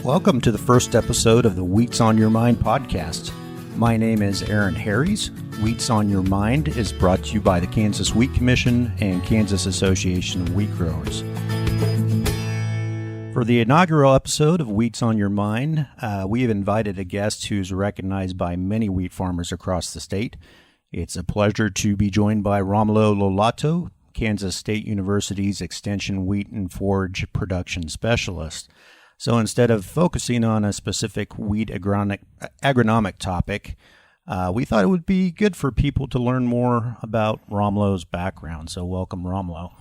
Welcome to the first episode of the Wheats on Your Mind podcast. My name is Aaron Harries. Wheats on Your Mind is brought to you by the Kansas Wheat Commission and Kansas Association of Wheat Growers. For the inaugural episode of Wheats on Your Mind, we have invited a guest who's recognized by many wheat farmers across the state. It's a pleasure to be joined by Romulo Lollato, Kansas State University's Extension Wheat and Forage Production Specialist. So instead of focusing on a specific wheat agronomic topic, we thought it would be good for people to learn more about Romulo's background. So welcome, Romulo.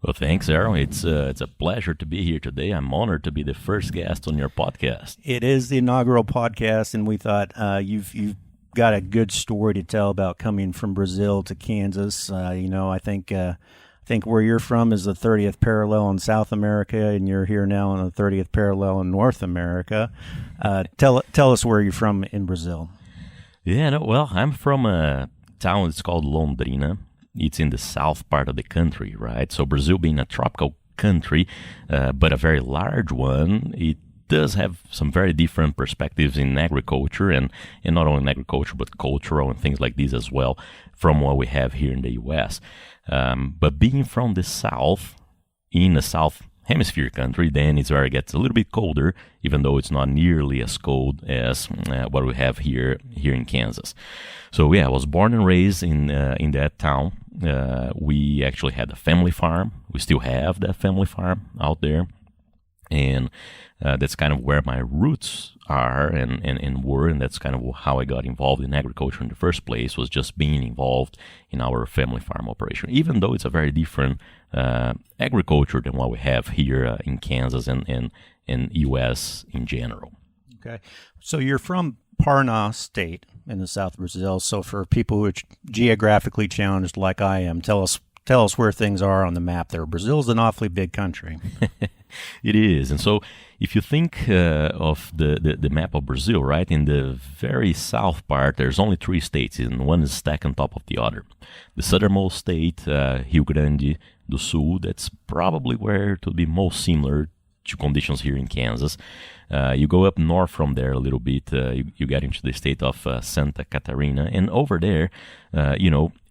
Well, thanks, Aaron. It's a pleasure to be here today. I'm honored to be the first guest on your podcast. It is the inaugural podcast, and we thought you've got a good story to tell about coming from Brazil to Kansas. I think where you're from is the 30th parallel in South America, and you're here now on the 30th parallel in North America. Tell us where you're from in Brazil. Yeah, well, I'm from a town that's called Londrina. It's in the south part of the country, right? So Brazil being a tropical country, but a very large one, it does have some very different perspectives in agriculture, and not only in agriculture, but cultural and things like this as well from what we have here in the U.S. But being from the south, in a south hemisphere country, then it's where it gets a little bit colder, even though it's not nearly as cold as what we have here in Kansas. So yeah, I was born and raised in that town. We actually had a family farm. We still have that family farm out there. And that's kind of where my roots are and were, and that's kind of how I got involved in agriculture in the first place, was just being involved in our family farm operation, even though it's a very different agriculture than what we have here in Kansas and U.S. in general. Okay. So you're from Paraná State in the south of Brazil. So for people who are geographically challenged like I am, tell us where things are on the map there. Brazil's an awfully big country. It is. And so if you think of the map of Brazil, right, in the very south part, there's only three states, and one is stacked on top of the other. The southernmost state, Rio Grande do Sul, that's probably where it would be most similar to conditions here in Kansas. You go up north from there a little bit, you get into the state of Santa Catarina, and over there,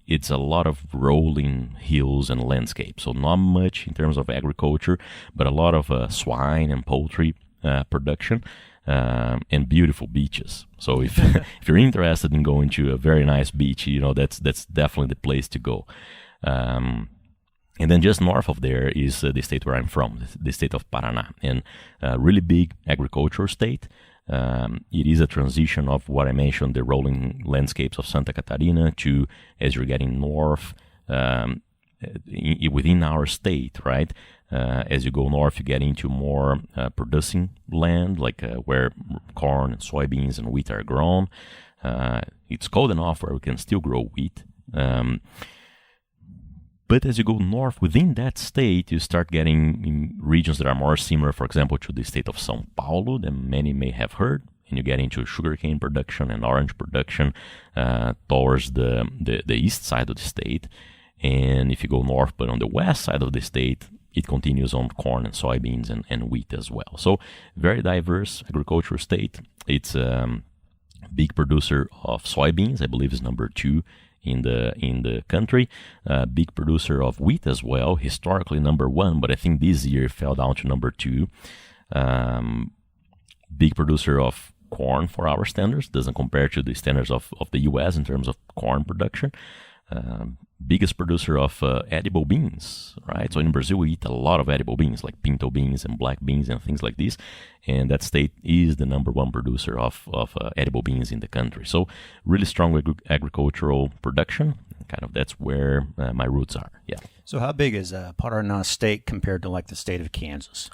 it's a lot of rolling hills and landscape. So not much in terms of agriculture, but a lot of swine and poultry production and beautiful beaches. So if you're interested in going to a very nice beach, that's definitely the place to go. And then just north of there is the state where I'm from, the state of Paraná, and a really big agricultural state. It is a transition of what I mentioned, the rolling landscapes of Santa Catarina, to, as you're getting north within our state, right? As you go north, you get into more producing land, like where corn and soybeans and wheat are grown. It's cold enough where we can still grow wheat. But as you go north within that state, you start getting in regions that are more similar, for example, to the state of São Paulo, that many may have heard. And you get into sugarcane production and orange production towards the east side of the state. And if you go north, but on the west side of the state, it continues on corn and soybeans and wheat as well. So very diverse agricultural state. It's a big producer of soybeans. I believe is number 2 in the country. Big producer of wheat as well, historically number 1, but I think this year fell down to number 2. Big producer of corn for our standards, doesn't compare to the standards of the U.S. in terms of corn production. Biggest producer of edible beans, right? So in Brazil, we eat a lot of edible beans, like pinto beans and black beans and things like this. And that state is the number 1 producer of edible beans in the country. So really strong agricultural production. Kind of that's where my roots are. Yeah. So how big is Paraná State compared to like the state of Kansas?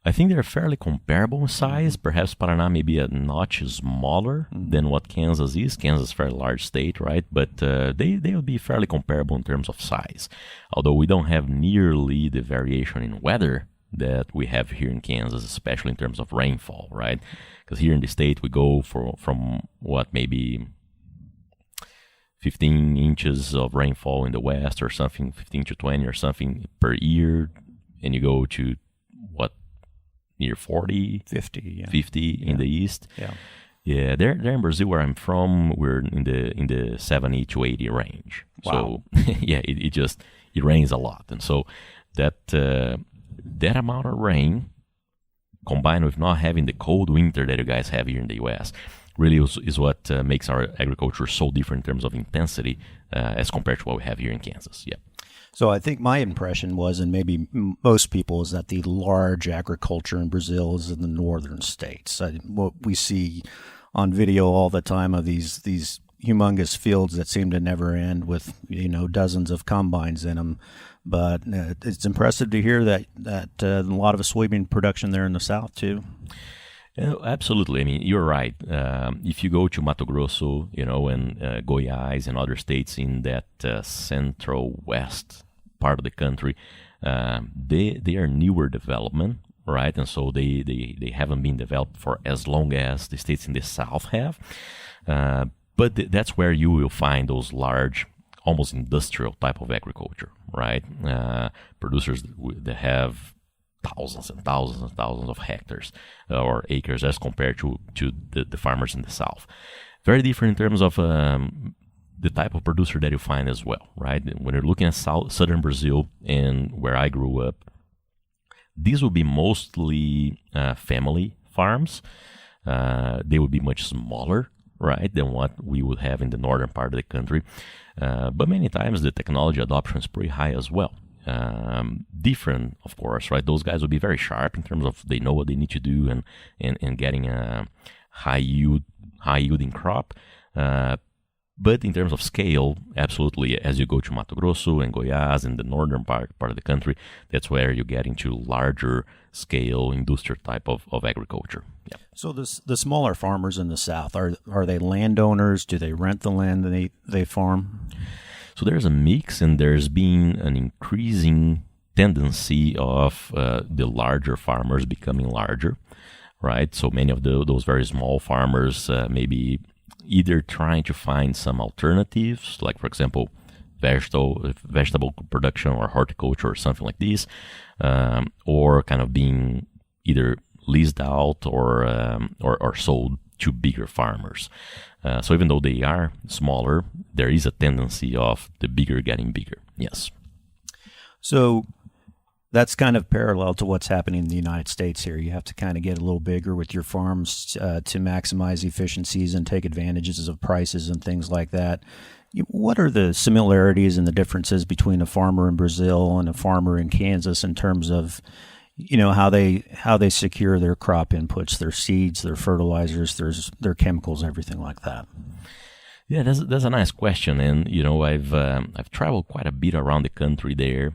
I think they're fairly comparable in size. Perhaps Paraná may be a notch smaller than what Kansas is. Kansas is a very large state, right? But they will be fairly comparable in terms of size. Although we don't have nearly the variation in weather that we have here in Kansas, especially in terms of rainfall, right? Because here in the state, we go from what, maybe 15 inches of rainfall in the west or something, 15 to 20 or something per year, and you go to near 40, 50, 50 in the east. Yeah. Yeah, there in Brazil where I'm from, we're in the 70 to 80 range. Wow. So yeah, it rains a lot, and so that amount of rain, combined with not having the cold winter that you guys have here in the U.S., really is what makes our agriculture so different in terms of intensity as compared to what we have here in Kansas. Yeah. So I think my impression was, and maybe most people, is that the large agriculture in Brazil is in the northern states. What we see on video all the time of these humongous fields that seem to never end with dozens of combines in them. But it's impressive to hear that a lot of soybean production there in the south too. Absolutely. I mean, you're right. If you go to Mato Grosso, and Goiás and other states in that central west part of the country, they are newer development, right? And so they haven't been developed for as long as the states in the south have. But that's where you will find those large, almost industrial type of agriculture, right? Producers that have thousands and thousands and thousands of hectares or acres as compared to the farmers in the south. Very different in terms of the type of producer that you find as well, right? When you're looking at southern Brazil and where I grew up, these will be mostly family farms. They would be much smaller, right, than what we would have in the northern part of the country. But many times the technology adoption is pretty high as well. Different, of course, right? Those guys will be very sharp in terms of they know what they need to do and getting a high yielding crop. But in terms of scale, absolutely, as you go to Mato Grosso and Goiás and the northern part of the country, that's where you get into larger scale industrial type of agriculture. Yeah. So the smaller farmers in the south, are they landowners? Do they rent the land that they farm? So there's a mix, and there's been an increasing tendency of the larger farmers becoming larger, right? So many of those very small farmers maybe either trying to find some alternatives, like, for example, vegetable production or horticulture or something like this, or kind of being either leased out or sold to bigger farmers. So even though they are smaller, there is a tendency of the bigger getting bigger. Yes. So that's kind of parallel to what's happening in the United States here. You have to kind of get a little bigger with your farms to maximize efficiencies and take advantages of prices and things like that. What are the similarities and the differences between a farmer in Brazil and a farmer in Kansas in terms of how they secure their crop inputs, their seeds, their fertilizers, their chemicals, everything like that? Yeah, that's a nice question, and I've traveled quite a bit around the country there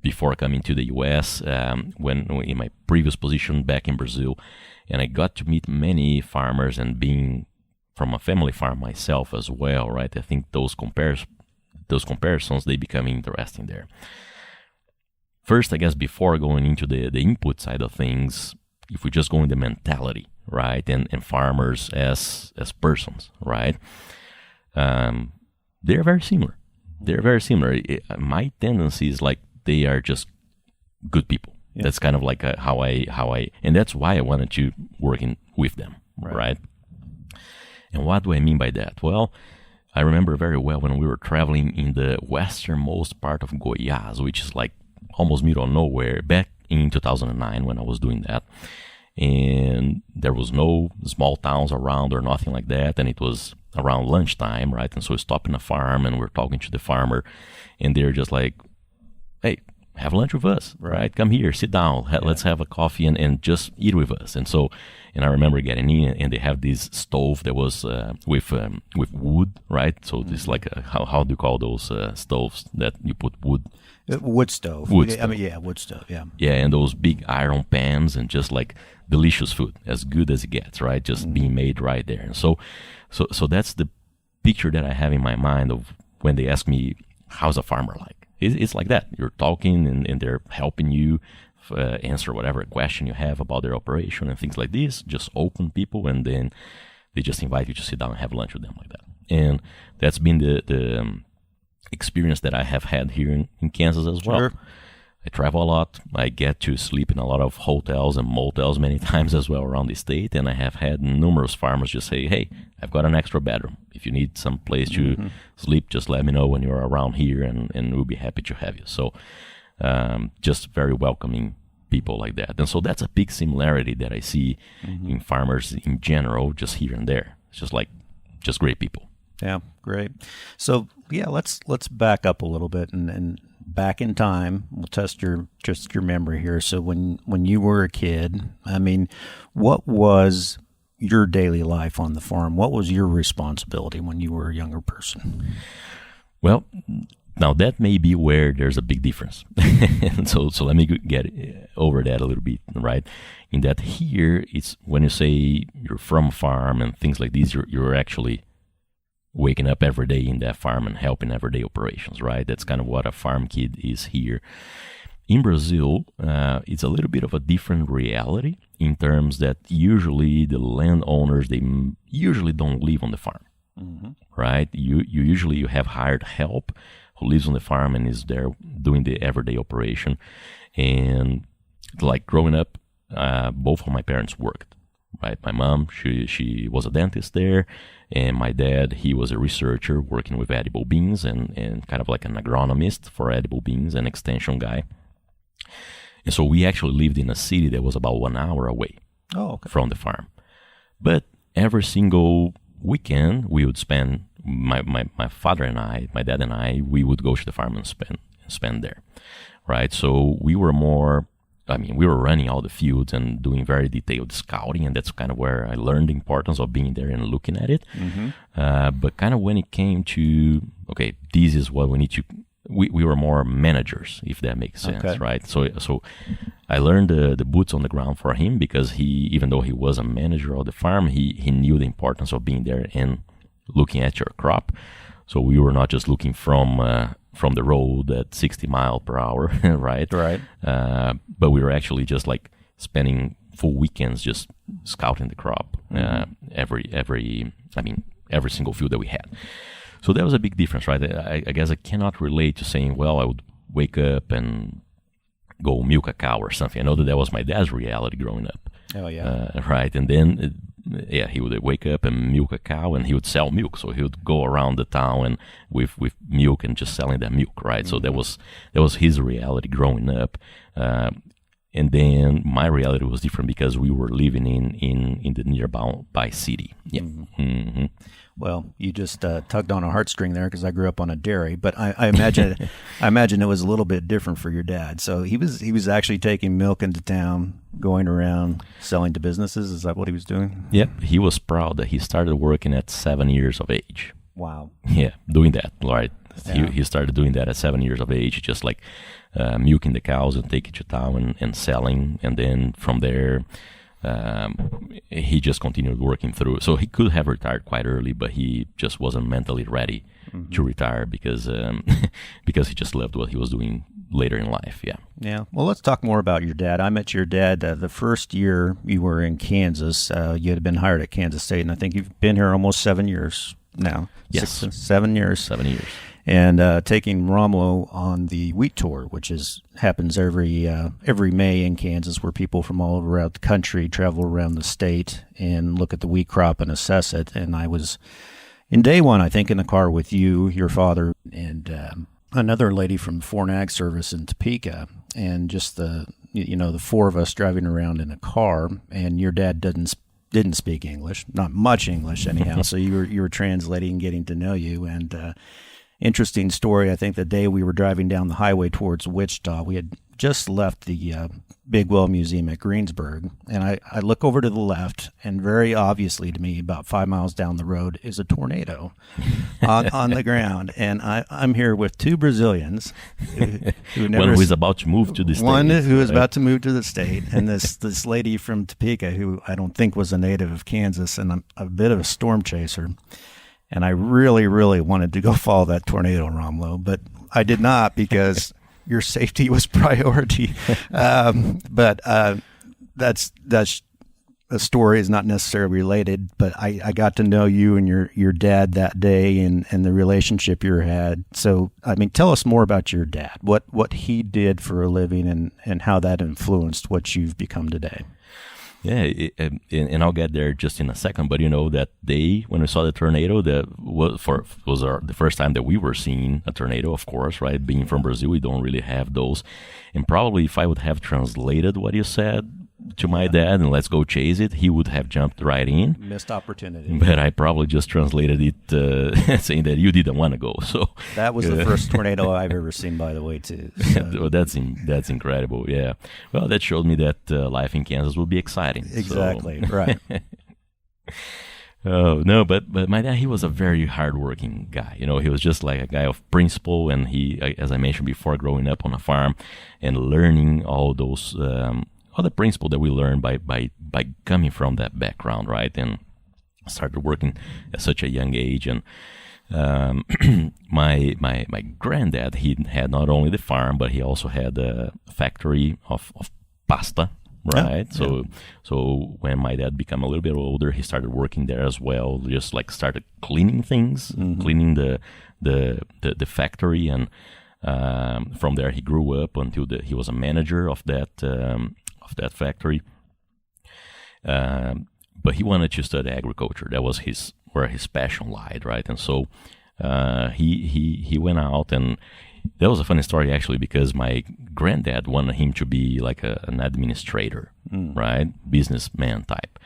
before coming to the U.S. When in my previous position back in Brazil, and I got to meet many farmers, and being from a family farm myself as well, right? I think those comparisons they become interesting there. First, I guess before going into the input side of things, if we just go in the mentality, right, and farmers as persons, right? They're very similar. My tendency is like they are just good people. Yeah. That's kind of like how I, and that's why I wanted to work with them, right? And what do I mean by that? Well, I remember very well when we were traveling in the westernmost part of Goiás, which is like almost middle of nowhere, back in 2009 when I was doing that. And there was no small towns around or nothing like that, and it was around lunchtime, right? And so we stopped in a farm and we're talking to the farmer, and they're just like, hey, have lunch with us, right? Come here, sit down, let's have a coffee and just eat with us. And so, and I remember getting in, and they have this stove that was with wood, right? So this like how do you call those stoves that you put wood? Wood stove. Wood stove. I mean, yeah, wood stove. Yeah. Yeah, and those big iron pans and just like delicious food, as good as it gets, right? Just being made right there. And so that's the picture that I have in my mind of when they ask me, how's a farmer like? It's like that. You're talking and they're helping you answer whatever question you have about their operation and things like this. Just open people, and then they just invite you to sit down and have lunch with them like that. And that's been the experience that I have had here in Kansas as well. Sure. I travel a lot. I get to sleep in a lot of hotels and motels many times as well around the state. And I have had numerous farmers just say, hey, I've got an extra bedroom. If you need some place to sleep, just let me know when you're around here, and we'll be happy to have you. So just very welcoming people like that. And so that's a big similarity that I see in farmers in general, just here and there. It's just great people. Yeah, great. So yeah, let's back up a little bit and back in time. We'll test your memory here. So when you were a kid, I mean, what was your daily life on the farm? What was your responsibility when you were a younger person? Well, now that may be where there's a big difference. And so let me get over that a little bit, right? In that here, it's when you say you're from a farm and things like these, you're actually waking up every day in that farm and helping everyday operations, right? That's kind of what a farm kid is here. In Brazil, it's a little bit of a different reality in terms that usually the landowners, they usually don't live on the farm, right? You usually have hired help who lives on the farm and is there doing the everyday operation. And like growing up, both of my parents worked, right? My mom, she was a dentist there, and my dad, he was a researcher working with edible beans and kind of like an agronomist for edible beans, an extension guy. And so we actually lived in a city that was about 1 hour away from the farm. But every single weekend, we would spend, my father and I, my dad and I, we would go to the farm and spend there, right? So we were we were running all the fields and doing very detailed scouting, and that's kind of where I learned the importance of being there and looking at it. But kind of when it came to, okay, this is what we need to, we were more managers, if that makes sense, right? So I learned the boots on the ground for him because even though he was a manager of the farm, he knew the importance of being there and looking at your crop. So we were not just looking from the road at 60 miles per hour, right? Right. But we were actually just like spending full weekends just scouting the crop, every single field that we had. So that was a big difference, right? I guess I cannot relate to saying, well, I would wake up and go milk a cow or something. I know that was my dad's reality growing up. Oh, yeah. Right. And then, he would wake up and milk a cow, and he would sell milk. So he would go around the town and with milk and just selling that milk, right? So that was his reality growing up. And then my reality was different because we were living in the nearby city. Yeah. Well, you just tugged on a heartstring there because I grew up on a dairy, but I imagine it was a little bit different for your dad. So he was actually taking milk into town, going around selling to businesses. Is that what he was doing? Yep. He was proud that he started working at 7 years of age. Wow. Yeah, doing that, right? Yeah. He started doing that at 7 years of age, just like milking the cows and taking to town and selling, and then from there. He just continued working through. So he could have retired quite early, but he just wasn't mentally ready to retire because he just loved what he was doing later in life. Yeah. Yeah. Well, let's talk more about your dad. I met your dad the first year you were in Kansas. You had been hired at Kansas State, and I think you've been here almost 7 years now. Yes. 7 years. 7 years. And taking Romulo on the wheat tour, which happens every May in Kansas, where people from all around the country travel around the state and look at the wheat crop and assess it. And I was in day one, I think, in the car with you, your father, and another lady from Foreign Ag Service in Topeka, and just the four of us driving around in a car. And your dad didn't speak English, not much English anyhow. So you were translating, getting to know you, and. Interesting story. I think the day we were driving down the highway towards Wichita, we had just left the Big Well Museum at Greensburg, and I look over to the left, and very obviously to me, about 5 miles down the road, is a tornado on the ground. And I'm here with two Brazilians who never... One who is about to move to the state. One who is about to move to the state, and this lady from Topeka who I don't think was a native of Kansas, and I'm a bit of a storm chaser. And I really, really wanted to go follow that tornado, Romulo, but I did not because your safety was priority. But that's a story is not necessarily related, but I got to know you and your dad that day and the relationship you had. So, I mean, tell us more about your dad, what he did for a living and how that influenced what you've become today. Yeah, and I'll get there just in a second. But that day when we saw the tornado, that was the first time that we were seeing a tornado. Of course, right? Being from Brazil, we don't really have those. And probably if I would have translated what you said to my dad and let's go chase it, he would have jumped right in. Missed opportunity. But I probably just translated it saying that you didn't want to go. So that was the first tornado I've ever seen, by the way, too. So. Well, that's incredible. Yeah. Well, that showed me that life in Kansas would be exciting. Exactly. So. Right. Oh no, but my dad, he was a very hardworking guy. He was just like a guy of principle, and he, as I mentioned before, growing up on a farm and learning all those. All the principle that we learned by coming from that background, right? And started working at such a young age. And my granddad, he had not only the farm, but he also had a factory of pasta, right? Yeah. So when my dad became a little bit older, he started working there as well. Just like started cleaning things, cleaning the factory, and from there he grew up until he was a manager of that factory, but he wanted to study agriculture. That was where his passion lied, right? And so he went out, and that was a funny story actually, because my granddad wanted him to be like an administrator, right, businessman type.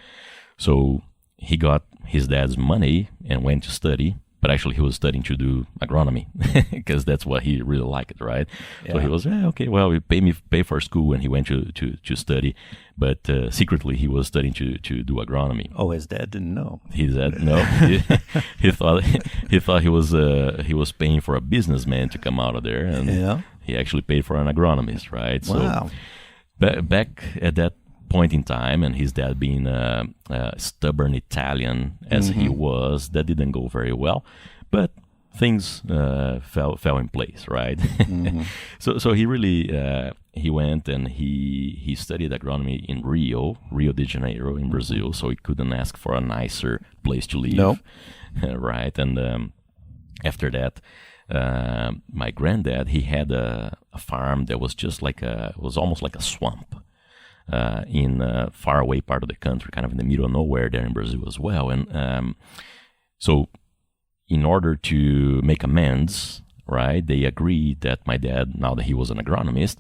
So he got his dad's money and went to study. But actually, he was studying to do agronomy because that's what he really liked, right? Yeah. So he was, okay, well, he pay for school, and he went to study. But secretly, he was studying to do agronomy. Oh, his dad didn't know. His dad, no, he thought he was paying for a businessman to come out of there, and he actually paid for an agronomist, right? Wow. So back at that point in time, and his dad being a stubborn Italian as he was, that didn't go very well, but things fell in place, right? So he really he went and he studied agronomy in Rio de Janeiro in Brazil, so he couldn't ask for a nicer place to live. Nope. Right? And after that, my granddad, he had a farm that was just like was almost like a swamp. In a faraway part of the country, kind of in the middle of nowhere there in Brazil as well. And so in order to make amends, right, they agreed that my dad, now that he was an agronomist,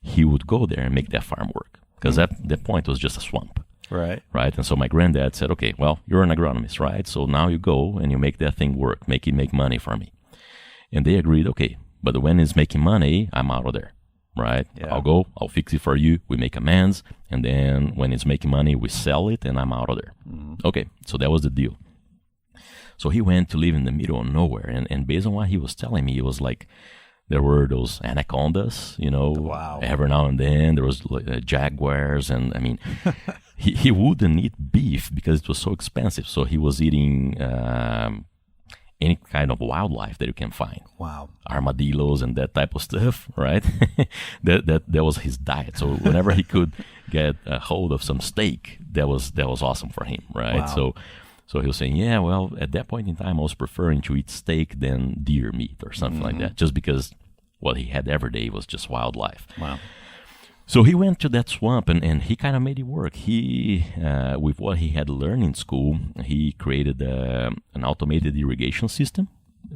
he would go there and make that farm work. Because that point was just a swamp. Right. Right. And so my granddad said, okay, well, you're an agronomist, right? So now you go and you make that thing work, make money for me. And they agreed, okay, but when it's making money, I'm out of there. Right? Yeah. I'll go, I'll fix it for you, we make amends, and then when it's making money, we sell it, and I'm out of there. Okay, so that was the deal. So he went to live in the middle of nowhere, and based on what he was telling me, it was like there were those anacondas, Wow. Every now and then there was jaguars, and I mean, he wouldn't eat beef because it was so expensive, so he was eating any kind of wildlife that you can find. Wow. Armadillos and that type of stuff, right? that was his diet. So whenever he could get a hold of some steak, that was awesome for him, right? Wow. So he was saying, yeah, well, at that point in time, I was preferring to eat steak than deer meat or something like that, just because what he had every day was just wildlife. Wow. So he went to that swamp, and he kind of made it work. He, with what he had learned in school, he created an automated irrigation system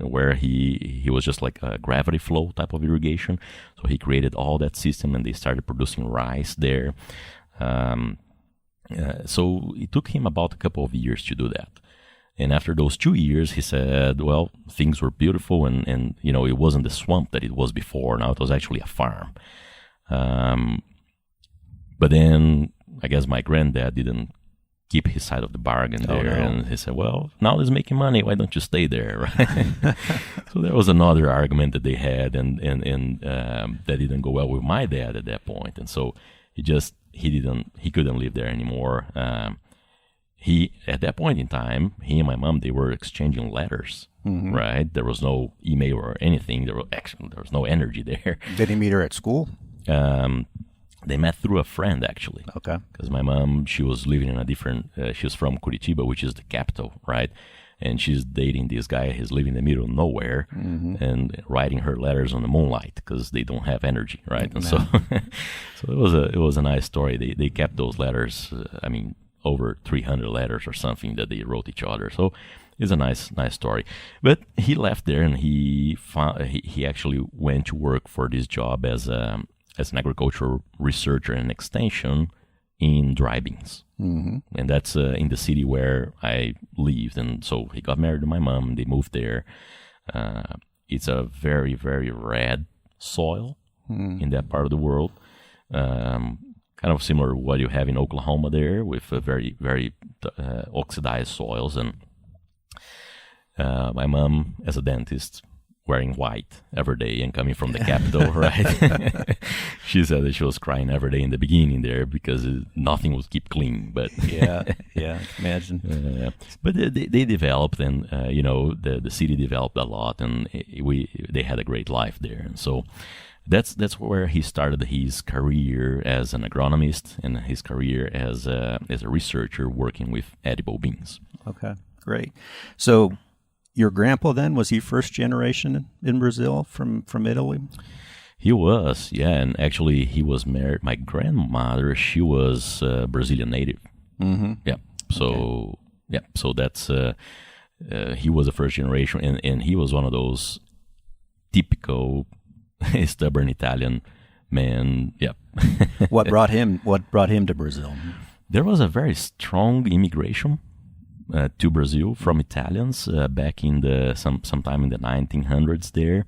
where he was just like a gravity flow type of irrigation. So he created all that system, and they started producing rice there. So it took him about a couple of years to do that. And after those 2 years, he said, well, things were beautiful, and it wasn't the swamp that it was before. Now it was actually a farm. But then I guess my granddad didn't keep his side of the bargain there. No. And he said, well, now he's making money. Why don't you stay there? Right? So there was another argument that they had, and that didn't go well with my dad at that point. And so he couldn't live there anymore. At that point in time, he and my mom, they were exchanging letters, right? There was no email or anything. There was no energy there. Did he meet her at school? They met through a friend, actually. Okay. Because my mom, she was living in a different, she was from Curitiba, which is the capital, right? And she's dating this guy. He's living in the middle of nowhere and writing her letters on the moonlight because they don't have energy, right? And so it was a nice story. They kept those letters, over 300 letters or something that they wrote each other. So it's a nice story. But he left there and he actually went to work for this job as an agricultural researcher and extension in dry beans. And that's in the city where I lived. And so he got married to my mom. They moved there. It's a very, very red soil in that part of the world. Kind of similar to what you have in Oklahoma there with very, very oxidized soils. And my mom, as a dentist, wearing white every day and coming from the capital, right? She said that she was crying every day in the beginning there because nothing would keep clean. But yeah, imagine. But they developed, and the city developed a lot, and they had a great life there. And so that's where he started his career as an agronomist and his career as a researcher working with edible beans. Okay, great. So your grandpa then, was he first generation in Brazil from Italy? He was, yeah, and actually he was married. My grandmother, she was Brazilian native. Yeah, so so that's he was a first generation, and he was one of those typical stubborn Italian men. Yeah. What brought him to Brazil? There was a very strong immigration to Brazil from Italians back in sometime in the 1900s there,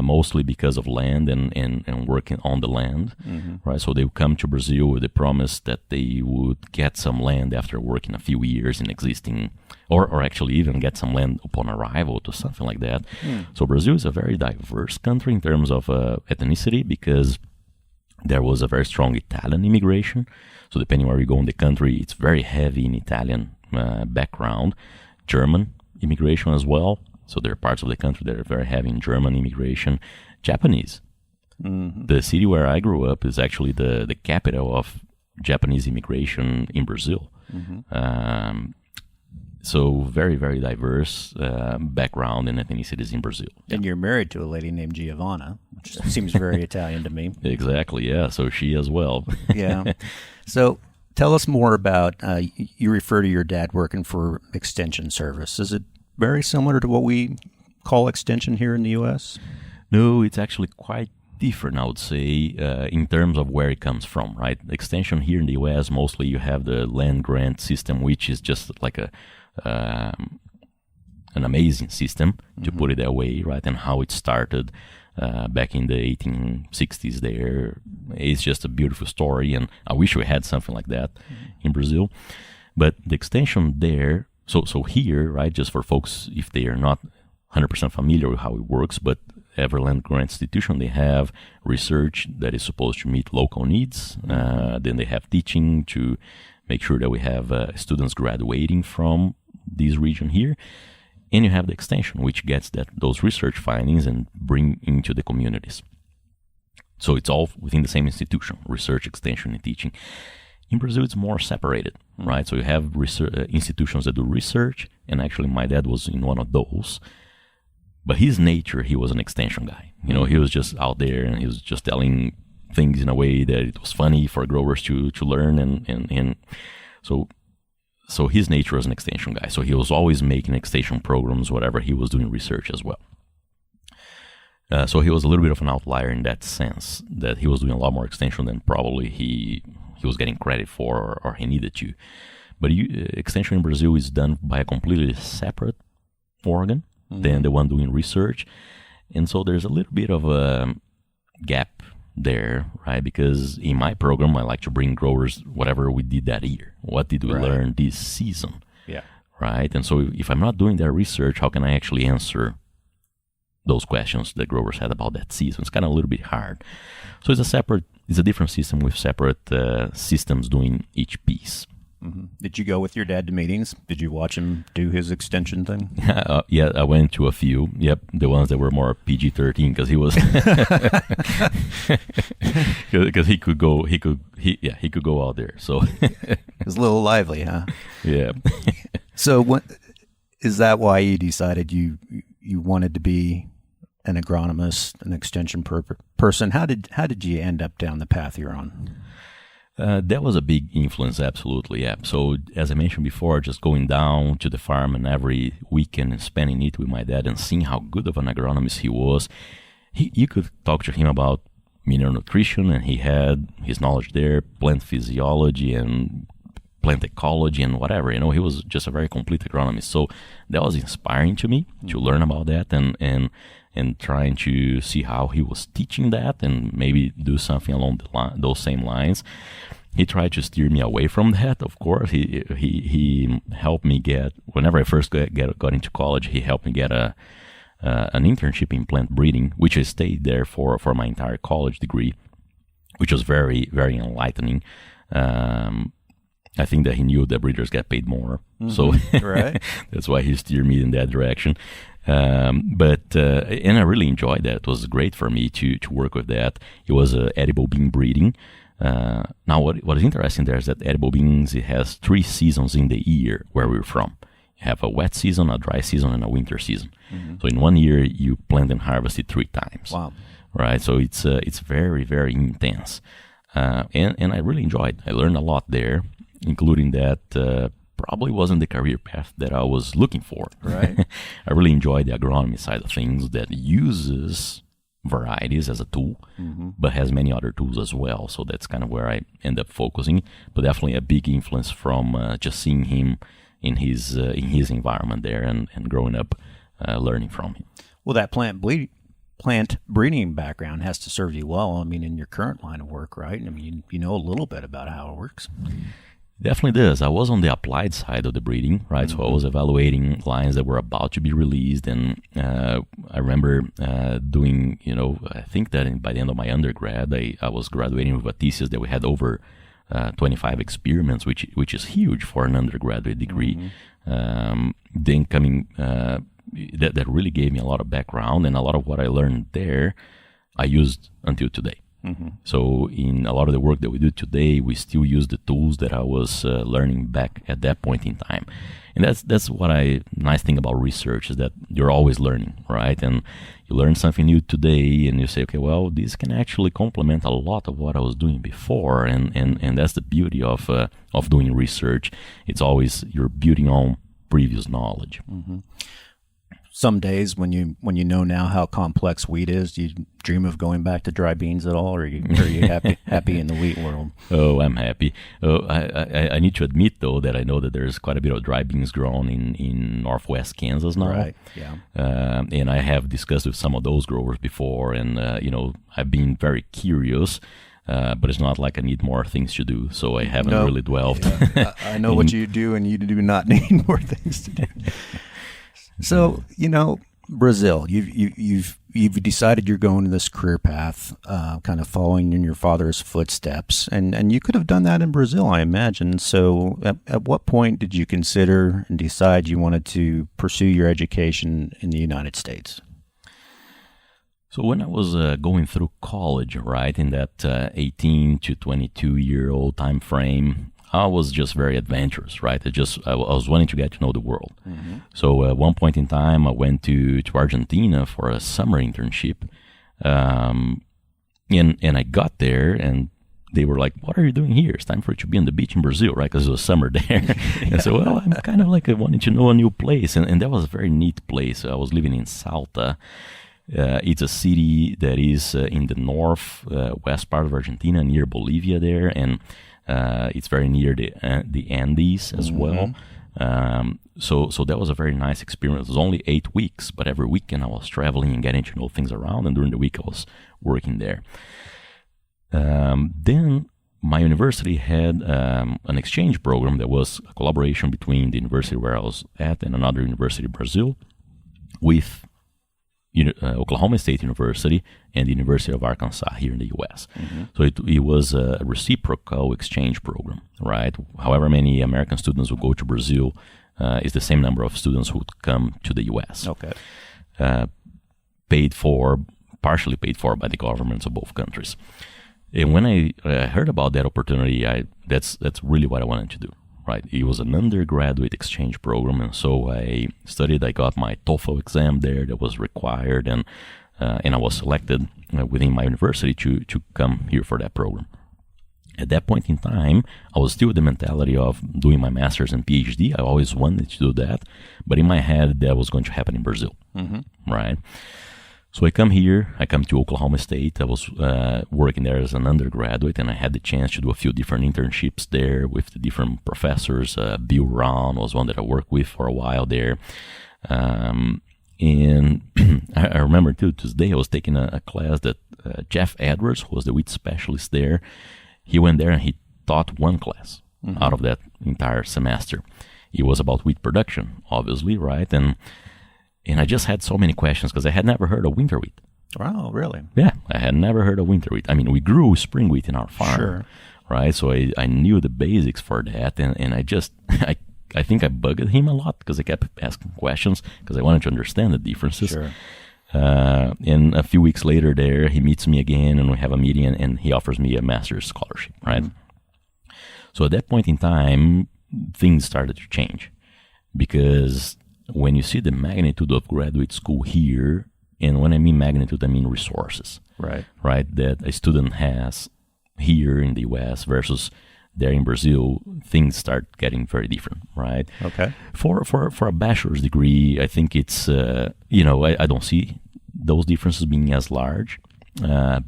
mostly because of land and working on the land, right? So they would come to Brazil with the promise that they would get some land after working a few years in existing, or actually even get some land upon arrival to something like that. So Brazil is a very diverse country in terms of ethnicity because there was a very strong Italian immigration. So depending where you go in the country, it's very heavy in Italian background. German immigration as well. So there are parts of the country that are very heavy in German immigration. Japanese. The city where I grew up is actually the capital of Japanese immigration in Brazil. So very, very diverse background and ethnicities in Brazil. And you're married to a lady named Giovanna, which seems very Italian to me. Exactly, yeah. So she as well. Yeah. So tell us more about, you refer to your dad working for Extension Service. Is it very similar to what we call extension here in the U.S.? No, it's actually quite different, I would say, in terms of where it comes from, right? Extension here in the U.S., mostly you have the land grant system, which is just like an amazing system, to put it that way, right? And how it started back in the 1860s there. It's just a beautiful story, and I wish we had something like that in Brazil. But the extension there, so here, right, just for folks if they are not 100% familiar with how it works, but every land grant institution, they have research that is supposed to meet local needs. Then they have teaching to make sure that we have students graduating from this region here. And you have the extension, which gets those research findings and bring into the communities. So it's all within the same institution, research, extension, and teaching. In Brazil, it's more separated, right? So you have institutions that do research, and actually my dad was in one of those. But his nature, he was an extension guy. He was just out there, and he was just telling things in a way that it was funny for growers to learn, and so his nature was an extension guy. So he was always making extension programs, whatever he was doing research as well. So he was a little bit of an outlier in that sense, that he was doing a lot more extension than probably he was getting credit for or he needed to. But extension in Brazil is done by a completely separate organ than the one doing research. And so there's a little bit of a gap there, right? Because in my program, I like to bring growers whatever we did that year. What did we learn this season? Yeah. Right? And so if I'm not doing that research, how can I actually answer those questions that growers had about that season? It's kind of a little bit hard. So it's a different system with separate systems doing each piece. Did you go with your dad to meetings? Did you watch him do his extension thing? Yeah, I went to a few. Yep, the ones that were more PG-13 because he was because he could go out there. So it was a little lively, huh? Yeah. So what is that? Why you decided you wanted to be an agronomist, an extension person? How did you end up down the path you're on? That was a big influence, absolutely, yeah. So, as I mentioned before, just going down to the farm and every weekend and spending it with my dad and seeing how good of an agronomist he was. You could talk to him about mineral nutrition, and he had his knowledge there, plant physiology and plant ecology and whatever. He was just a very complete agronomist. So, that was inspiring to me to learn about that and trying to see how he was teaching that and maybe do something along those same lines. He tried to steer me away from that, of course. He helped me get, whenever I first got into college, he helped me get an internship in plant breeding, which I stayed there for my entire college degree, which was very, very enlightening. I think that he knew that breeders get paid more. So right. That's why he steered me in that direction. But I really enjoyed that. It was great for me to work with that. It was edible bean breeding. Now, what is interesting there is that edible beans, it has 3 seasons in the year where we're from. You have a wet season, a dry season, and a winter season. So in 1 year, you plant and harvest it 3 times. Wow. Right? So it's very, very intense. And I really enjoyed it. I learned a lot there, including that probably wasn't the career path that I was looking for. Right. I really enjoyed the agronomy side of things that uses varieties as a tool, but has many other tools as well. So that's kind of where I end up focusing. But definitely a big influence from just seeing him in his environment there and growing up learning from him. Well, that plant breeding background has to serve you well. I mean, in your current line of work, right? I mean, you know a little bit about how it works. Definitely does. I was on the applied side of the breeding, right? So I was evaluating lines that were about to be released, and I remember doing, I think that by the end of my undergrad, I was graduating with a thesis that we had over 25 experiments, which is huge for an undergraduate degree. Then coming, that really gave me a lot of background, and a lot of what I learned there, I used until today. So in a lot of the work that we do today, we still use the tools that I was learning back at that point in time. And that's what nice thing about research is that you're always learning, right? And you learn something new today and you say, okay, well, this can actually complement a lot of what I was doing before. And that's the beauty of doing research. It's always you're building on previous knowledge. Some days when you know now how complex wheat is, do you dream of going back to dry beans at all, or are you happy in the wheat world? Oh, I'm happy. I need to admit though that I know that there's quite a bit of dry beans grown in northwest Kansas now. Right. Yeah. And I have discussed with some of those growers before, and I've been very curious. But it's not like I need more things to do, so I haven't really delved. Yeah. I know what you do, and you do not need more things to do. So, Brazil, you've decided you're going this career path, kind of following in your father's footsteps, and you could have done that in Brazil, I imagine. So at what point did you consider and decide you wanted to pursue your education in the United States? So when I was going through college, right, in that 18 to 22-year-old time frame, I was just very adventurous, right? I was wanting to get to know the world. So at one point in time, I went to Argentina for a summer internship. And I got there, and they were like, "What are you doing here? It's time for you to be on the beach in Brazil," right? Because it was summer there. And so, well, I'm kind of like wanting to know a new place. And that was a very neat place. I was living in Salta. It's a city that is in the west part of Argentina, near Bolivia there, and it's very near the Andes as well. So that was a very nice experience. It was only 8 weeks, but every weekend I was traveling and getting to know things around, and during the week I was working there. Then my university had an exchange program that was a collaboration between the university where I was at and another university in Brazil with Oklahoma State University and the University of Arkansas here in the U.S. So it was a reciprocal exchange program, right? However many American students would go to Brazil is the same number of students who would come to the U.S. Okay. Partially paid for by the governments of both countries. And when I heard about that opportunity, that's really what I wanted to do. Right, it was an undergraduate exchange program, and so I studied. I got my TOEFL exam there that was required, and I was selected within my university to come here for that program. At that point in time, I was still with the mentality of doing my master's and PhD. I always wanted to do that, but in my head, that was going to happen in Brazil, right? So I come here, I come to Oklahoma State. I was working there as an undergraduate, and I had the chance to do a few different internships there with the different professors. Bill Brown was one that I worked with for a while there. And I remember to this day, I was taking a class that Jeff Edwards, who was the wheat specialist there, he went there and he taught one class out of that entire semester. It was about wheat production, obviously, right? And I just had so many questions because I had never heard of winter wheat. Wow, really? Yeah, I had never heard of winter wheat. I mean, we grew spring wheat in our farm, right? So I knew the basics for that, and I think I bugged him a lot because I kept asking questions because I wanted to understand the differences. Sure. And a few weeks later there, he meets me again, and we have a meeting, and he offers me a master's scholarship, right? So at that point in time, things started to change because when you see the magnitude of graduate school here, and when I mean magnitude, I mean resources, right? That a student has here in the U.S. versus there in Brazil, things start getting very different, right? Okay. For a bachelor's degree, I think it's I don't see those differences being as large,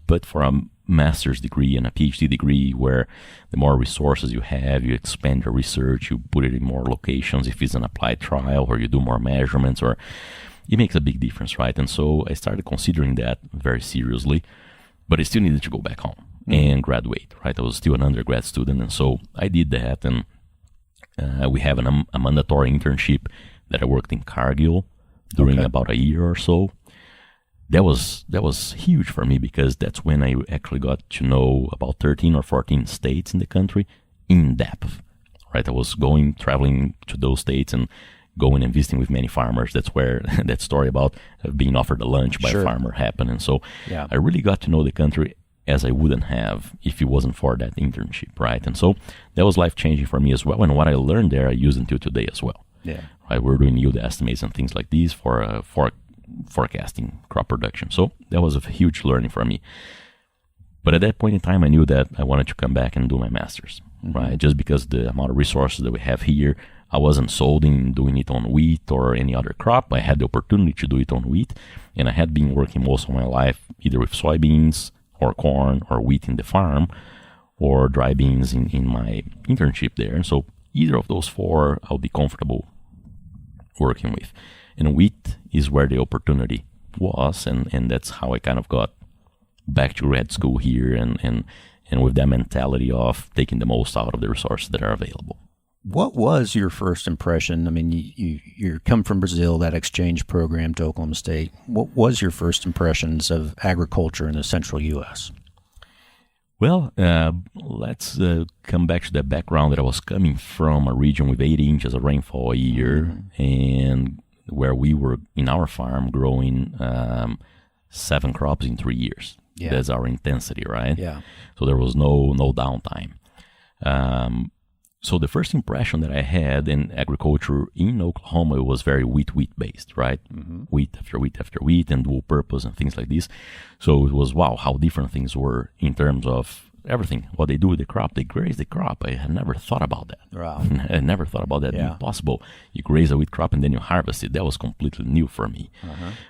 but for a master's degree and a PhD degree, where the more resources you have, you expand your research, you put it in more locations. If it's an applied trial, or you do more measurements, or it makes a big difference, right? And so I started considering that very seriously, but I still needed to go back home and graduate, right? I was still an undergrad student, and so I did that, and we have a mandatory internship that I worked in Cargill during about a year or so. That was huge for me because that's when I actually got to know about 13 or 14 states in the country in depth, right? I was traveling to those states and going and visiting with many farmers. That's where that story about being offered a lunch by a farmer happened. And so I really got to know the country as I wouldn't have if it wasn't for that internship, right? And so that was life-changing for me as well. And what I learned there, I use until today as well. Yeah. Right? We're doing yield estimates and things like these for forecasting crop production. So that was a huge learning for me. But at that point in time, I knew that I wanted to come back and do my master's, right? Just because the amount of resources that we have here, I wasn't sold in doing it on wheat or any other crop. I had the opportunity to do it on wheat, and I had been working most of my life either with soybeans or corn or wheat in the farm or dry beans in my internship there. And so either of those four, I'll be comfortable working with. And wheat is where the opportunity was, and that's how I kind of got back to grad school here and with that mentality of taking the most out of the resources that are available. What was your first impression? I mean, you come from Brazil, that exchange program to Oklahoma State. What was your first impressions of agriculture in the central U.S.? Well, let's come back to the background that I was coming from a region with 8 inches of rainfall a year, and where we were in our farm growing 7 crops in 3 years. Yeah. That's our intensity, right? Yeah. So there was no downtime. So the first impression that I had in agriculture in Oklahoma was very wheat based, right? Wheat after wheat after wheat and dual purpose and things like this. So it was, wow, how different things were in terms of everything. What they do with the crop, they graze the crop. I had never thought about that. Wow. I never thought about that being possible. You graze a wheat crop and then you harvest it. That was completely new for me,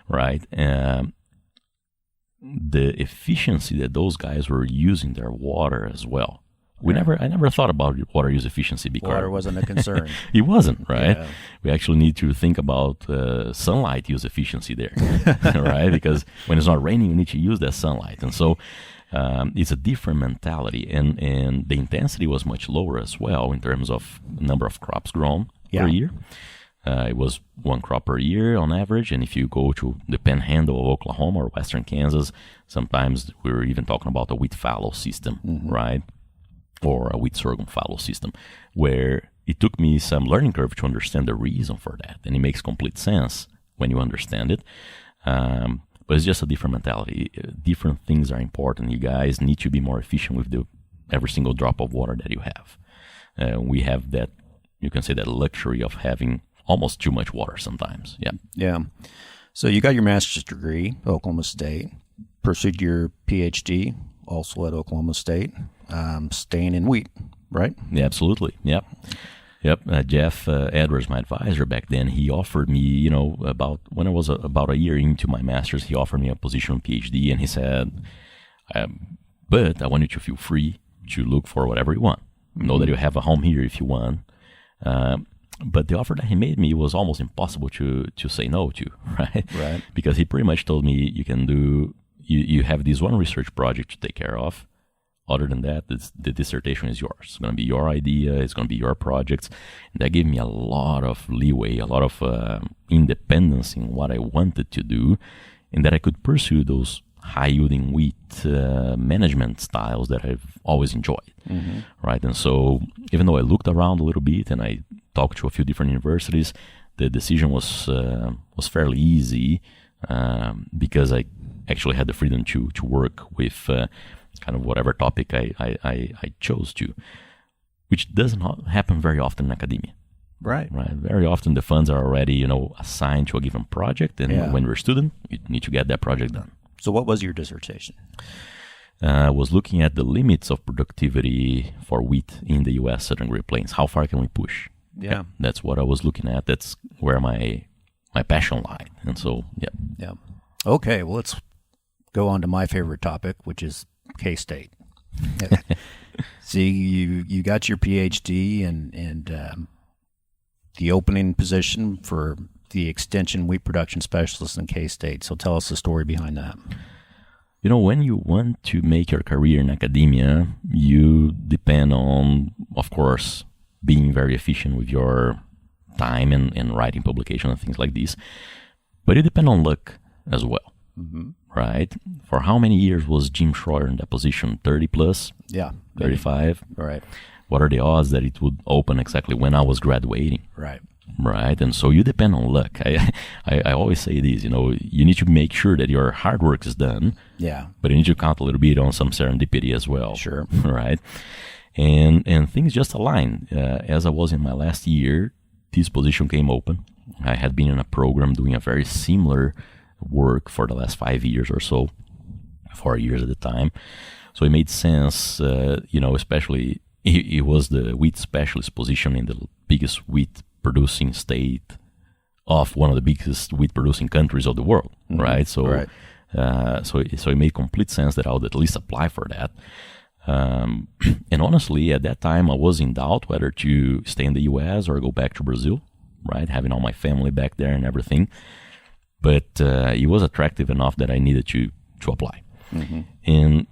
right? The efficiency that those guys were using their water as well. I never thought about water use efficiency because water wasn't a concern. It wasn't, right? Yeah. We actually need to think about sunlight use efficiency there, right? Because when it's not raining, you need to use that sunlight. And so it's a different mentality. And the intensity was much lower as well in terms of number of crops grown per year. It was one crop per year on average, and if you go to the panhandle of Oklahoma or western Kansas, sometimes we were even talking about a wheat fallow system, right? Or a wheat sorghum fallow system, where it took me some learning curve to understand the reason for that, and it makes complete sense when you understand it. But it's just a different mentality. Different things are important. You guys need to be more efficient with every single drop of water that you have. We have that, you can say, that luxury of having almost too much water sometimes. Yeah. Yeah. So you got your master's degree, Oklahoma State, pursued your PhD, also at Oklahoma State, staying in wheat, right? Yeah, absolutely. Yep. Jeff Edwards, my advisor back then, he offered me, about when I was about a year into my master's, he offered me a position on PhD, and he said, but I want you to feel free to look for whatever you want. Know that you have a home here if you want. But the offer that he made me was almost impossible to say no to, right? Right. Because he pretty much told me, you have this one research project to take care of. Other than that, the dissertation is yours. It's going to be your idea. It's going to be your projects. And that gave me a lot of leeway, a lot of independence in what I wanted to do, and that I could pursue those high-yielding wheat management styles that I've always enjoyed, right? And so even though I looked around a little bit and I talked to a few different universities, the decision was fairly easy because I actually had the freedom to work with kind of whatever topic I chose to, which doesn't happen very often in academia. Right. Very often the funds are already, assigned to a given project, and when you're a student, you need to get that project done. So what was your dissertation? I was looking at the limits of productivity for wheat in the U.S. Southern Great Plains. How far can we push? Yeah. That's what I was looking at. That's where my passion lied. And so, yeah. Yeah. Okay, well, let's go on to my favorite topic, which is K-State. See, you got your PhD and the opening position for the extension wheat production specialist in K-State. So tell us the story behind that. When you want to make your career in academia, you depend on, of course, being very efficient with your time and writing publication and things like this. But you depend on luck as well, right? For how many years was Jim Schroyer in that position? 30 plus? Yeah. 35? Right. What are the odds that it would open exactly when I was graduating? Right. Right, and so you depend on luck. I always say this, you need to make sure that your hard work is done. Yeah. But you need to count a little bit on some serendipity as well. Sure. Right, and things just aligned. As I was in my last year, this position came open. I had been in a program doing a very similar work for the last 5 years or so, 4 years at the time. So it made sense, especially it was the wheat specialist position in the biggest wheat producing state of one of the biggest wheat producing countries of the world, right? So, so it made complete sense that I would at least apply for that. And honestly, at that time, I was in doubt whether to stay in the U.S. or go back to Brazil, right? Having all my family back there and everything. But it was attractive enough that I needed to apply. And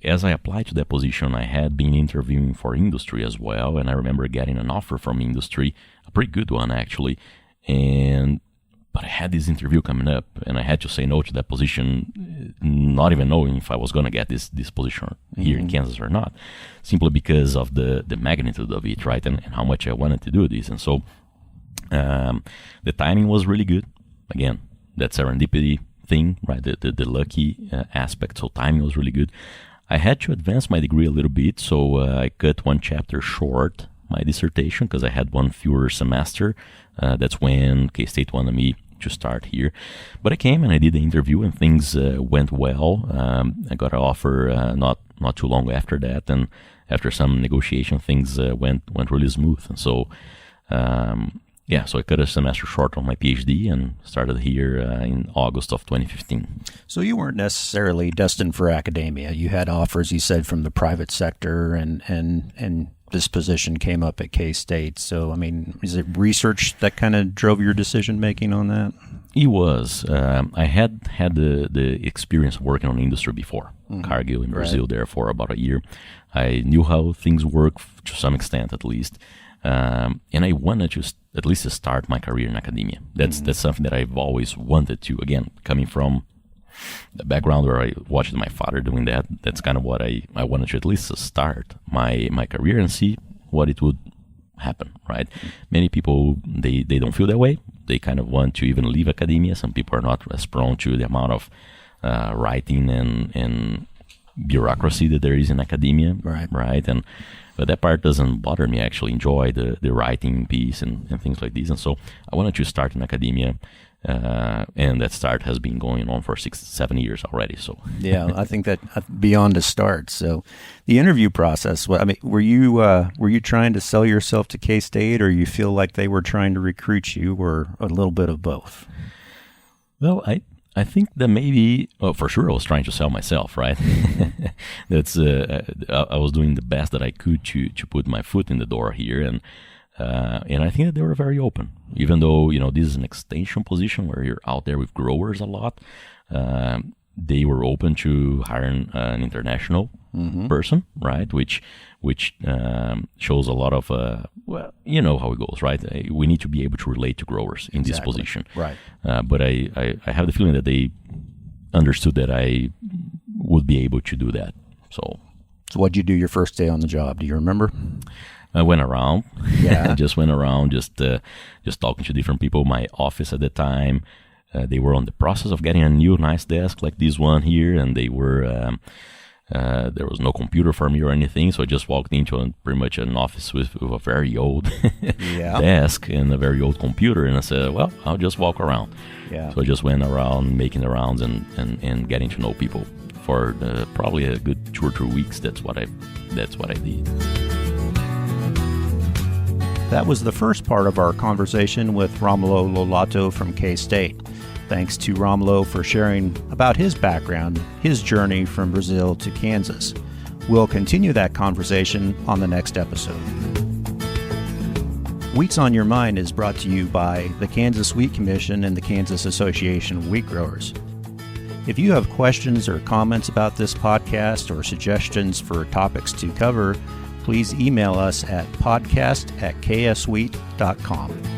as I applied to that position, I had been interviewing for industry as well, and I remember getting an offer from industry, a pretty good one actually, but I had this interview coming up, and I had to say no to that position, not even knowing if I was going to get this position here in Kansas or not, simply because of the magnitude of it, right, and how much I wanted to do this. And so the timing was really good. Again, that serendipity thing, right, the lucky aspect, so timing was really good. I had to advance my degree a little bit, so I cut one chapter short my dissertation because I had one fewer semester. That's when K-State wanted me to start here. But I came and I did the interview, and things went well. I got an offer not too long after that, and after some negotiation, things went really smooth. And so so I cut a semester short on my PhD and started here in August of 2015. So you weren't necessarily destined for academia. You had offers, you said, from the private sector, and this position came up at K-State. So, I mean, is it research that kind of drove your decision-making on that? It was. I had the experience working on industry before, Cargill in Brazil there for about a year. I knew how things work to some extent, at least. And I wanted to at least start my career in academia. That's something that I've always wanted to. Again, coming from the background where I watched my father doing that, that's kind of what I wanted to at least start my career and see what it would happen, right? Many people, they don't feel that way. They kind of want to even leave academia. Some people are not as prone to the amount of writing and bureaucracy that there is in academia, right? But that part doesn't bother me. I actually enjoy the writing piece and things like this. And so I wanted to start in academia, and that start has been going on for 6-7 years already. So yeah, I think that beyond a start. So the interview process, I mean, were you trying to sell yourself to K-State, or you feel like they were trying to recruit you, or a little bit of both? Well, I think that maybe, for sure, I was trying to sell myself, right? That's I was doing the best that I could to put my foot in the door here, and I think that they were very open, even though this is an extension position where you're out there with growers a lot. They were open to hiring an international person, right? Which shows a lot of well, you know how it goes, right? We need to be able to relate to growers in this position, right? But I have the feeling that they understood that I would be able to do that. So what'd you do your first day on the job? Do you remember? I went around. Yeah, just went around, just talking to different people. My office at the time, they were on the process of getting a new nice desk like this one here, and they were. There was no computer for me or anything, so I just walked into pretty much an office with a very old desk and a very old computer, and I said, well, I'll just walk around. Yeah. So I just went around making the rounds and getting to know people for probably a good 2 or 3 weeks. That's what I did. That was the first part of our conversation with Romulo Lollato from K-State. Thanks to Romulo for sharing about his background, his journey from Brazil to Kansas. We'll continue that conversation on the next episode. Wheats on Your Mind is brought to you by the Kansas Wheat Commission and the Kansas Association of Wheat Growers. If you have questions or comments about this podcast or suggestions for topics to cover, please email us at podcast@kswheat.com.